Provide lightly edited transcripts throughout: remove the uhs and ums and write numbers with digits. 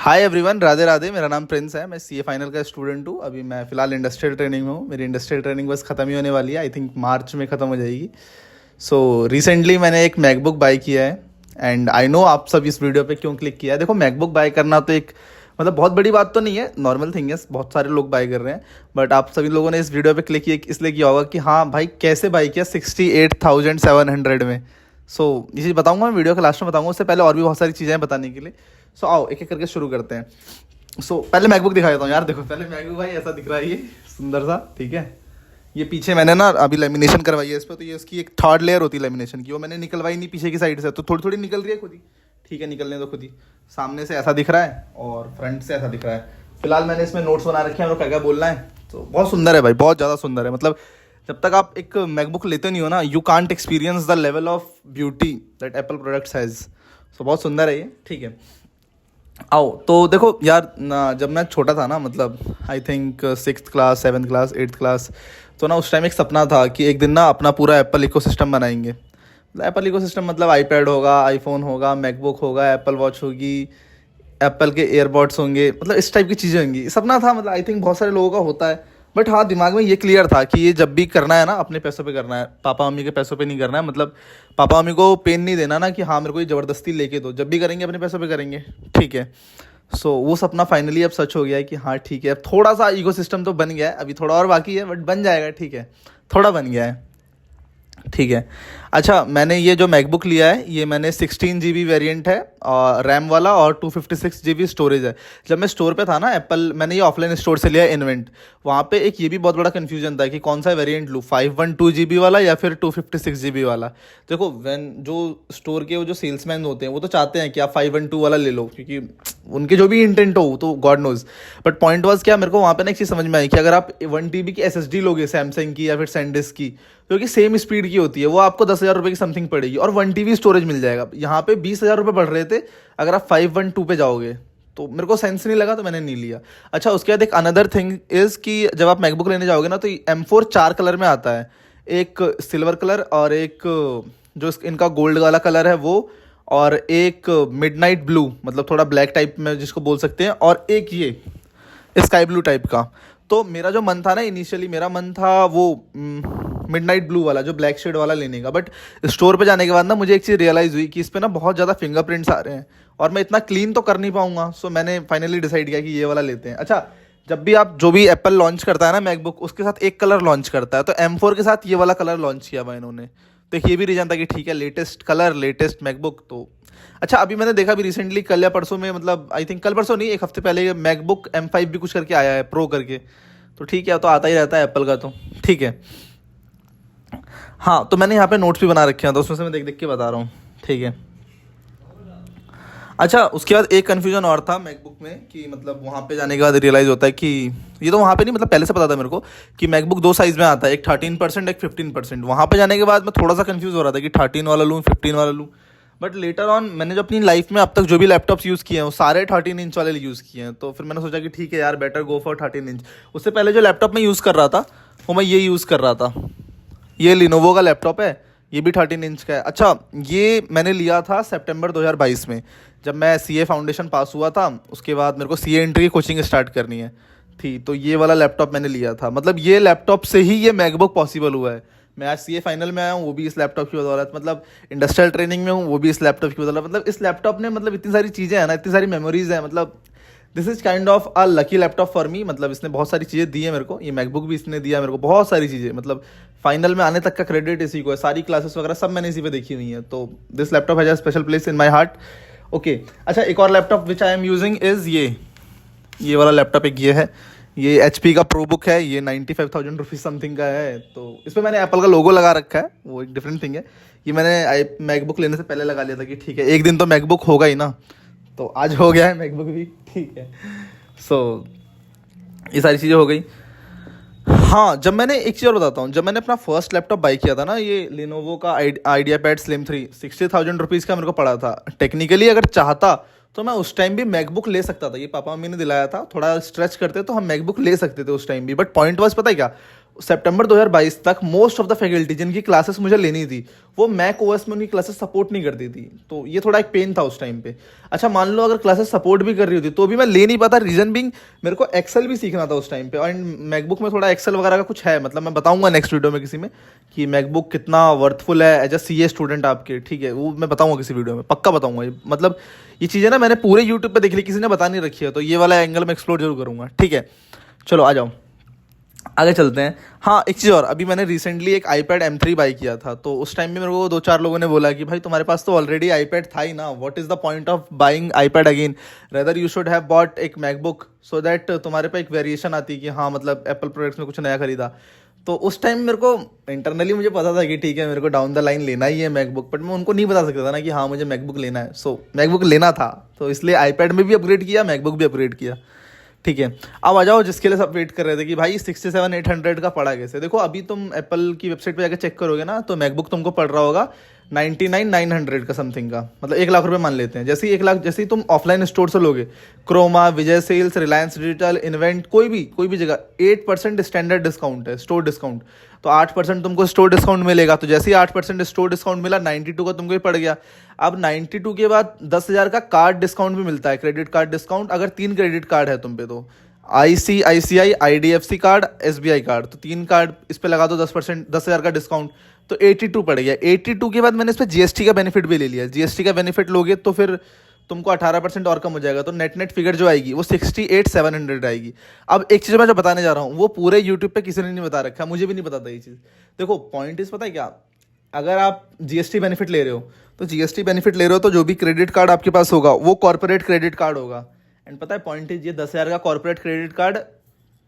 Hi everyone, Radhe Radhe. मेरा नाम Prince है। मैं सीए फाइनल का स्टूडेंट हूँ। अभी मैं फ़िलहाल इंडस्ट्रियल ट्रेनिंग में हूँ। मेरी इंडस्ट्रियल ट्रेनिंग बस ख़त्म ही होने वाली है। आई थिंक मार्च में ख़त्म हो जाएगी। सो रिसेंटली मैंने एक मैकबुक बाय किया है एंड आई नो आप सब इस वीडियो पे क्यों क्लिक किया है। देखो, मैकबुक बाय करना तो एक मतलब बहुत बड़ी बात तो नहीं है, नॉर्मल थिंग है, बहुत सारे लोग बाय कर रहे हैं। बट आप सभी लोगों ने इस वीडियो पे क्लिक किया इसलिए किया होगा कि हाँ भाई, कैसे बाय किया 68,700 में। ये चीज़ बताऊंगा मैं वीडियो के लास्ट में बताऊंगा। उससे पहले और भी बहुत सारी चीज़ें हैं बताने के लिए। आओ एक एक करके शुरू करते हैं। पहले मैकबुक दिखा देता हूँ यार। देखो, पहले मैकबुक भाई ऐसा दिख रहा है, ये सुंदर सा, ठीक है। ये पीछे मैंने ना अभी लेमिनेशन करवाई है इस पर, तो ये इसकी एक थर्ड लेयर होती है लेमिनेशन की, वो मैंने निकलवाई नहीं पीछे की साइड से, तो थोड़ी थोड़ी निकल रही है खुद ही। ठीक है, निकलने दो खुद ही। सामने से ऐसा दिख रहा है और फ्रंट से ऐसा दिख रहा है। फिलहाल मैंने इसमें नोट्स बना रखे हैं, क्या क्या बोलना है। तो बहुत सुंदर है भाई, बहुत ज़्यादा सुंदर है। मतलब जब तक आप एक मैकबुक लेते नहीं हो ना, you can't experience the level of beauty that Apple products has. बहुत सुंदर है ये, ठीक है। आओ तो देखो यार जब मैं छोटा था ना, मतलब I think 6th class 7th class 8th class, तो ना उस टाइम एक सपना था कि एक दिन ना अपना पूरा एप्पल इकोसिस्टम बनाएंगे। मतलब एप्पल इकोसिस्टम मतलब आईपैड होगा, आईफोन होगा, मैकबुक होगा, एप्पल वॉच होगी, एप्पल के एयरबड्स होंगे, मतलब इस टाइप की चीज़ें होंगी। सपना था, मतलब आई थिंक बहुत सारे लोगों का होता है। बट हाँ, दिमाग में ये क्लियर था कि ये जब भी करना है ना, अपने पैसों पे करना है, पापा मम्मी के पैसों पे नहीं करना है। मतलब पापा मम्मी को पेन नहीं देना ना कि हाँ मेरे को ये ज़बरदस्ती लेके दो। जब भी करेंगे अपने पैसों पे करेंगे, ठीक है। वो सपना फाइनली अब सच हो गया है कि हाँ ठीक है, अब थोड़ा सा इकोसिस्टम तो बन गया है। अभी थोड़ा और बाकी है बट बन जाएगा, ठीक है। थोड़ा बन गया है, ठीक है। अच्छा, मैंने ये जो मैकबुक लिया है, ये मैंने 16 GB वेरिएंट है और रैम वाला, और 256 GB स्टोरेज है। जब मैं स्टोर पे था ना एप्पल, मैंने ये ऑफलाइन स्टोर से लिया है, इन्वेंट। वहाँ पे एक ये भी बहुत बड़ा कन्फ्यूजन था कि कौन सा वेरिएंट लूँ, 512 GB वाला या फिर 256 GB वाला। देखो, जो स्टोर के वो जो सेल्समैन होते हैं वो तो चाहते हैं कि आप 512 वाला ले लो, क्योंकि उनके जो भी इंटेंट हो तो God knows. But point was क्या, मेरे को वहाँ पे ना एक चीज़ समझ में आई कि अगर आप 1 TB की SSD लोगे सैमसंग की या फिर सैंडिस्क की, जो कि सेम स्पीड की होती है, वो आपको 10,000 रुपये की समथिंग पड़ेगी और 1 TB स्टोरेज मिल जाएगा। यहाँ पे 20,000 रुपये बढ़ रहे थे अगर आप 512 पे जाओगे। तो मेरे को सेंस नहीं लगा, तो मैंने नहीं लिया। अच्छा, उसके बाद एक अनदर थिंग इज़ कि जब आप मैकबुक लेने जाओगे ना, तो M4 4 कलर में आता है। एक सिल्वर कलर, और एक जो इनका गोल्ड वाला कलर है वो, और एक मिडनाइट ब्लू, मतलब थोड़ा ब्लैक टाइप में जिसको बोल सकते हैं, और एक ये स्काई ब्लू टाइप का। तो मेरा जो मन था ना, इनिशियली मेरा मन था वो मिडनाइट ब्लू वाला, जो ब्लैक शेड वाला लेने का। बट स्टोर पे जाने के बाद ना मुझे एक चीज़ रियलाइज़ हुई कि इस पे ना बहुत ज़्यादा फिंगरप्रिंट्स आ रहे हैं और मैं इतना क्लीन तो कर नहीं पाऊंगा। मैंने फाइनली डिसाइड किया कि ये वाला लेते हैं। अच्छा, जब भी जो भी एप्पल लॉन्च करता है ना मैकबुक, उसके साथ एक कलर लॉन्च करता है, तो M4 के साथ ये वाला कलर लॉन्च किया हुआ इन्होंने। तो ये भी रीजन था कि ठीक है, लेटेस्ट कलर, लेटेस्ट मैकबुक। तो अच्छा, अभी मैंने देखा भी रिसेंटली, कल या परसों में, मतलब आई थिंक कल परसों नहीं, एक हफ्ते पहले, ये मैकबुक M5 भी कुछ करके आया है, प्रो करके। तो ठीक है, तो आता ही रहता है एप्पल का, तो ठीक है। हाँ, तो मैंने यहाँ पे नोट्स भी बना रखे हैं, तो उसमें से मैं देख देख के बता रहा हूँ, ठीक है। अच्छा, उसके बाद एक कन्फ्यूजन और था मैकबुक में कि मतलब वहाँ पे जाने के बाद रियलाइज़ होता है कि ये तो वहाँ पे नहीं, मतलब पहले से पता था मेरे को कि मैकबुक दो साइज़ में आता है, एक 13%, एक 15%। वहाँ पे जाने के बाद मैं थोड़ा सा कंफ्यूज हो रहा था कि 13 वाला लूँ, 15 वाला लूँ। बट लेटर ऑन मैंने जो अपनी लाइफ में अब तक जो भी लैपटॉप्स यूज़ किए हैं वो सारे 13 इंच वाले यूज़ किए हैं। तो फिर मैंने सोचा कि ठीक है यार, बेटर गो फॉर 13 इंच। उससे पहले जो लैपटॉप मैं यूज़ कर रहा था वो मैं ये यूज़ कर रहा था, ये लिनोवो का लैपटॉप है, ये भी 13 इंच का है। अच्छा, ये मैंने लिया था सितंबर 2022 में, जब मैं सीए फाउंडेशन पास हुआ था। उसके बाद मेरे को सीए एंट्री की कोचिंग स्टार्ट करनी है थी, तो ये वाला लैपटॉप मैंने लिया था। मतलब ये लैपटॉप से ही ये मैकबुक पॉसिबल हुआ है। मैं आज सीए फाइनल में आया हूँ, वो भी इस लैपटॉप की बदौलत। मतलब इंडस्ट्रियल ट्रेनिंग में हूँ, वो भी इस लैपटॉप की बदौलत। मतलब इस लैपटॉप ने, मतलब इतनी सारी चीज़ें हैं ना, इतनी सारी मेमोरीज हैं। मतलब this is kind of a lucky laptop for me. मतलब इसने बहुत सारी चीज़ें दी है मेरे को, ये मैकबुक भी इसने दिया मेरे को, बहुत सारी चीज़ें। मतलब फाइनल में आने तक का क्रेडिट इसी को है, सारी क्लासेस वगैरह सब मैंने इसी पे देखी हुई हैं। तो this laptop has a special place in my heart. Okay, अच्छा, एक और laptop which I am using is ये वाला लैपटॉप। एक ये है, ये HP का प्रो बुक है, ये 95,000 रुपीज़ समथिंग का है। तो इस पर मैंने एप्पल का लोगो लगा रखा है, वो एक डिफरेंट थिंग है। ये मैंने मैकबुक लेने से पहले लगा लिया था कि ठीक है, एक दिन तो मैकबुक होगा ही ना। तो आज हो गया है मैकबुक भी, ठीक है। ये सारी चीज़ें हो गई। हाँ, जब मैंने एक चीज़ और बताता हूँ, जब मैंने अपना फर्स्ट लैपटॉप बाई किया था ना, ये लिनोवो का आइडिया पैड स्लिम 3, 60,000 रुपीज़ का मेरे को पड़ा था। टेक्निकली अगर चाहता तो मैं उस टाइम भी मैकबुक ले सकता था, ये पापा मम्मी ने दिलाया था। थोड़ा स्ट्रेच करते तो हम मैकबुक ले सकते थे उस टाइम भी। बट पॉइंट वाज, पता है क्या, सितंबर 2022 तक मोस्ट ऑफ द फैकल्टी जिनकी क्लासेस मुझे लेनी थी वो मैक ओएस में उनकी क्लासेस सपोर्ट नहीं करती थी, तो ये थोड़ा एक पेन था उस टाइम पे। अच्छा मान लो अगर क्लासेस सपोर्ट भी कर रही होती तो भी मैं ले नहीं पाता, रीजन बिंग मेरे को एक्सेल भी सीखना था उस टाइम पे, और मैकबुक में थोड़ा एक्सेल वगैरह का कुछ है, मतलब मैं बताऊंगा नेक्स्ट वीडियो में किसी में कि मैकबुक कितना वर्थफुल है एज अ सीए स्टूडेंट आपके, ठीक है, वो मैं बताऊंगा किसी वीडियो में, पक्का बताऊंगा। मतलब ये चीज़ें ना मैंने पूरे यूट्यूब पे देख ली, किसी ने बता नहीं रखी है, तो ये वाला एंगल मैं एक्सप्लोर जरूर करूंगा, ठीक है। चलो आ जाओ आगे चलते हैं। हाँ एक चीज़ और, अभी मैंने रिसेंटली एक iPad M3 बाई किया था, तो उस टाइम में मेरे को 2-4 लोगों ने बोला कि भाई तुम्हारे पास तो ऑलरेडी iPad था ही ना, what is the point of buying iPad again, rather you should have bought एक मैकबुक सो दैट तुम्हारे पे एक वेरिएशन आती कि हाँ मतलब एप्पल प्रोडक्ट्स में कुछ नया खरीदा। तो उस टाइम मेरे को इंटरनली मुझे पता था कि ठीक है मेरे को डाउन द लाइन लेना ही है मैकबुक, बट मैं उनको नहीं बता सकता था ना कि हाँ मुझे मैकबुक लेना है, सो मैकबुक लेना था, तो इसलिए iPad में भी अपग्रेड किया, मैकबुक भी अपग्रेड किया, ठीक है। अब आ जाओ जिसके लिए सब वेट कर रहे थे कि भाई 67-800 का पड़ा कैसे। देखो अभी तुम एप्पल की वेबसाइट पे जाकर चेक करोगे ना तो मैकबुक तुमको पड़ रहा होगा 99,900 का समथिंग का, मतलब 1 लाख रुपए मान लेते हैं। जैसे ही 1 लाख, जैसे ही तुम ऑफलाइन स्टोर से लोगे, क्रोमा, विजय सेल्स, रिलायंस डिजिटल, इन्वेंट, कोई भी जगह 8% स्टैंडर्ड डिस्काउंट है, स्टोर डिस्काउंट, तो 8% तुमको स्टोर डिस्काउंट मिलेगा। तो जैसे ही 8% स्टोर डिस्काउंट मिला 92 का तुमको ही पड़ गया। अब 92 के बाद 10,000 का कार्ड डिस्काउंट भी मिलता है, क्रेडिट कार्ड डिस्काउंट, अगर 3 क्रेडिट कार्ड है तुम पे, तो ICICI, IDFC card, SBI card, तो 3 कार्ड इस पे लगा दो 10%, 10,000 का डिस्काउंट, तो 82 पड़ गया। 82 के बाद मैंने इस पर GST का बेनिफिट भी ले लिया, GST का बेनिफिट लोगे तो फिर तुमको 18% और कम हो जाएगा, तो नेट फिगर जो आएगी वो 68,700 आएगी। अब एक चीज़ मैं जो बताने जा रहा हूँ वो पूरे यूट्यूब पे किसी ने नहीं बता रखा, मुझे भी नहीं पता था ये चीज़। देखो पॉइंट इस पता है क्या, अगर आप GST बेनिफिट ले रहे हो तो GST बेनिफिट ले रहे हो तो जो भी क्रेडिट कार्ड आपके पास होगा वो कॉर्पोरेट क्रेडिट कार्ड होगा। एंड पता है पॉइंट इज ये 10,000 का कॉर्पोरेट क्रेडिट कार्ड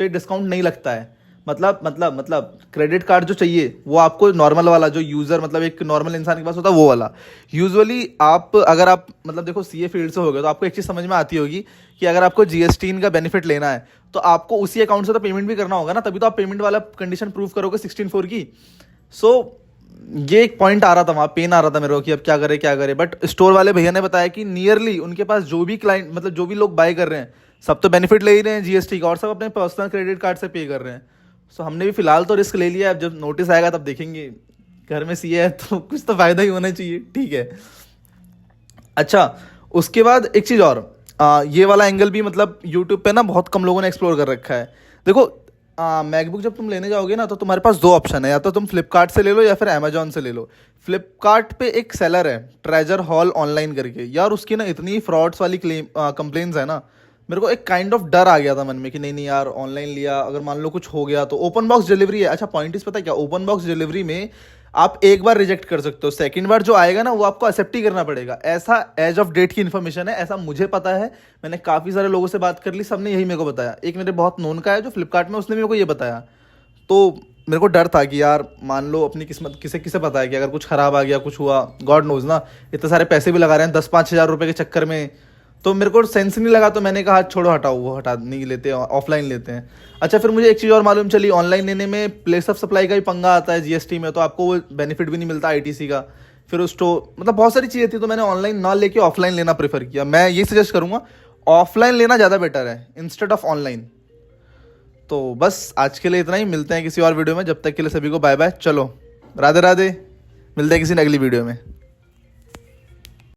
पे डिस्काउंट नहीं लगता है, मतलब क्रेडिट कार्ड जो चाहिए वो आपको नॉर्मल वाला जो यूज़र, मतलब एक नॉर्मल इंसान के पास होता है वो वाला। यूजुअली आप अगर आप मतलब देखो सीए फील्ड से हो गए तो आपको एक चीज़ समझ में आती होगी कि अगर आपको GST का बेनिफिट लेना है तो आपको उसी अकाउंट से तो पेमेंट भी करना होगा ना, तभी तो आप पेमेंट वाला कंडीशन प्रूव करोगे 16(4) की। सो ये एक पॉइंट आ रहा था, वहाँ पेन आ रहा था मेरे को कि अब क्या करे, बट स्टोर वाले भैया ने बताया कि नियरली उनके पास जो भी क्लाइंट, मतलब जो भी लोग बाय कर रहे हैं सब तो बेनिफिट ले ही रहे हैं GST का, और सब अपने पर्सनल क्रेडिट कार्ड से पे कर रहे हैं। सो हमने भी फिलहाल तो रिस्क ले लिया है, अब जब नोटिस आएगा तब देखेंगे, घर में सीए है तो कुछ तो फायदा ही होना चाहिए, ठीक है। अच्छा उसके बाद एक चीज़ और, ये वाला एंगल भी मतलब यूट्यूब पे ना बहुत कम लोगों ने एक्सप्लोर कर रखा है। देखो मैकबुक जब तुम लेने जाओगे ना तो तुम्हारे पास 2 ऑप्शन है, या तो तुम फ्लिपकार्ट से ले लो या फिर अमेजोन से ले लो। फ्लिपकार्ट पे एक सेलर है ट्रेजर हॉल ऑनलाइन करके, यार उसकी ना इतनी फ्रॉड्स वाली कंप्लेन्स है ना, मेरे को एक काइंड ऑफ डर आ गया था मन में कि नहीं यार ऑनलाइन लिया अगर मान लो कुछ हो गया तो। ओपन बॉक्स डिलीवरी है, अच्छा पॉइंट इस पता है क्या, ओपन बॉक्स डिलीवरी में आप एक बार रिजेक्ट कर सकते हो, सेकंड बार जो आएगा ना वो आपको एक्सेप्ट ही करना पड़ेगा, ऐसा एज ऑफ डेट की इन्फॉर्मेशन है, ऐसा मुझे पता है। मैंने काफ़ी सारे लोगों से बात कर ली, सबने यही मेरे को बताया। एक मेरे बहुत नोन का है जो फ्लिपकार्ट में, उसने मेरे को ये बताया, तो मेरे को डर था कि यार मान लो अपनी किस्मत, किसे किसे पता है कि अगर कुछ ख़राब आ गया, कुछ हुआ, गॉड नोज ना, इतने सारे पैसे भी लगा रहे हैं 10-5 हज़ार रुपये के चक्कर में, तो मेरे को सेंस नहीं लगा, तो मैंने कहा छोड़ो हटाओ, वो हटा नहीं लेते, ऑफलाइन लेते हैं। अच्छा फिर मुझे एक चीज़ और मालूम चली, ऑनलाइन लेने में प्लेस ऑफ सप्लाई का भी पंगा आता है GST में, तो आपको वो बेनिफिट भी नहीं मिलता ITC का, फिर उस स्टोर, मतलब बहुत सारी चीज़ें थी, तो मैंने ऑनलाइन ना लेके ऑफलाइन लेना प्रेफर किया। मैं ये सजेस्ट करूँगा ऑफलाइन लेना ज़्यादा बेटर है इंस्टेड ऑफ ऑनलाइन। तो बस आज के लिए इतना ही, मिलते हैं किसी और वीडियो में, जब तक के लिए सभी को बाय बाय, चलो राधे राधे, मिलते हैं किसी अगली वीडियो में।